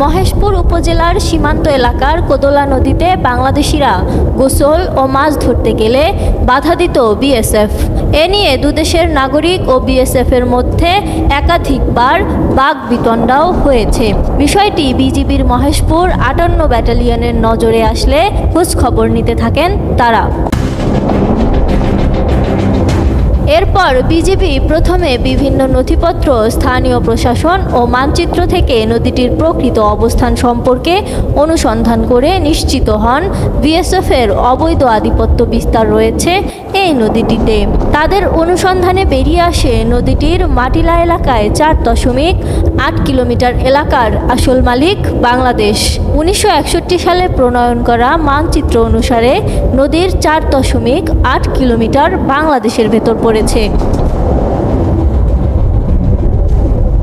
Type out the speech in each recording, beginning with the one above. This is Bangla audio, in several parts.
মহেশপুর উপজেলার সীমান্ত এলাকার কোদলা নদীতে বাংলাদেশিরা গোসল ও মাছ ধরতে গেলে বাধা দিত বিএসএফ। এ নিয়ে দুদেশের নাগরিক ও বিএসএফের মধ্যে একাধিকবার বাকবিতণ্ডাও হয়েছে। বিষয়টি বিজিবির মহেশপুর ৫৮ ব্যাটালিয়নের নজরে আসলে খোঁজখবর নিতে থাকেন তারা। এরপর বিজিবি প্রথমে বিভিন্ন নথিপত্র, স্থানীয় প্রশাসন ও মানচিত্র থেকে নদীটির প্রকৃত অবস্থান সম্পর্কে অনুসন্ধান করে নিশ্চিত হন বিএসএফের অবৈধ আধিপত্য বিস্তার রয়েছে এই নদীটিতে। তাদের অনুসন্ধানে বেরিয়ে আসে নদীটির মাটিলা এলাকায় ৪.৮ কিলোমিটার এলাকার আসল মালিক বাংলাদেশ। ১৯৬১ সালে প্রণয়ন করা মানচিত্র অনুসারে নদীর ৪.৮ কিলোমিটার বাংলাদেশের ভেতর পড়েছে।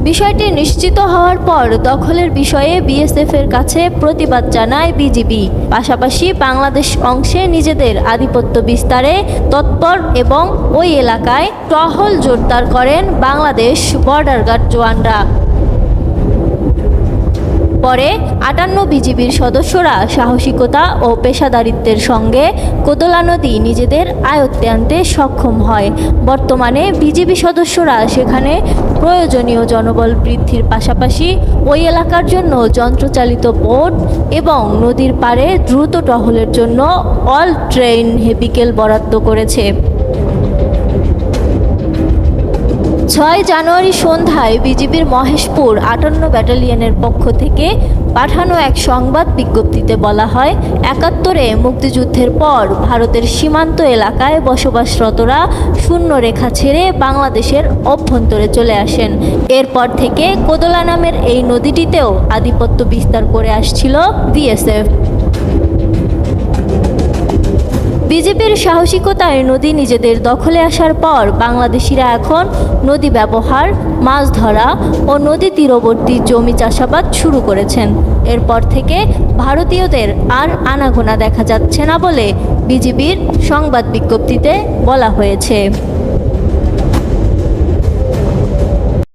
বিষয়টি নিশ্চিত হওয়ার পর দখলের বিষয়ে বিএসএফের কাছে প্রতিবাদ জানায় বিজিবি। পাশাপাশি বাংলাদেশ অংশে নিজেদের আধিপত্য বিস্তারে তৎপর এবং ওই এলাকায় টহল জোরদার করেন বাংলাদেশ বর্ডার গার্ড জওয়ানরা। পরে ৫৮ বিজিবির সদস্যরা সাহসিকতা ও পেশাদারিত্বের সঙ্গে কোদলা নদী নিজেদের আয়ত্তে আনতে সক্ষম হয়। বর্তমানে বিজিবি সদস্যরা সেখানে প্রয়োজনীয় জনবল বৃদ্ধির পাশাপাশি ওই এলাকার জন্য যন্ত্রচালিত বোট এবং নদীর পাড়ে দ্রুত টহলের জন্য অল ট্রেন ভেহিকেল বরাদ্দ করেছে। ৬ জানুয়ারি সন্ধ্যায় বিজিবির মহেশপুর ৫৮ ব্যাটালিয়নের পক্ষ থেকে পাঠানো এক সংবাদ বিজ্ঞপ্তিতে বলা হয়, ৭১-এ মুক্তিযুদ্ধের পর ভারতের সীমান্ত এলাকায় বসবাসরতরা শূন্য রেখা ছেড়ে বাংলাদেশের অভ্যন্তরে চলে আসেন। এরপর থেকে কোদলা নামের এই নদীটিতেও আধিপত্য বিস্তার করে আসছিল বিএসএফ। বিজিবির সাহসিকতায় নদী নিজেদের দখলে আসার পর বাংলাদেশিরা এখন নদী ব্যবহার, মাছ ধরা ও নদী তীরবর্তী জমি চাষাবাদ শুরু করেছেন। এরপর থেকে ভারতীয়দের আর আনাগোনা দেখা যাচ্ছে না বলে বিজিবির সংবাদ বিজ্ঞপ্তিতে বলা হয়েছে।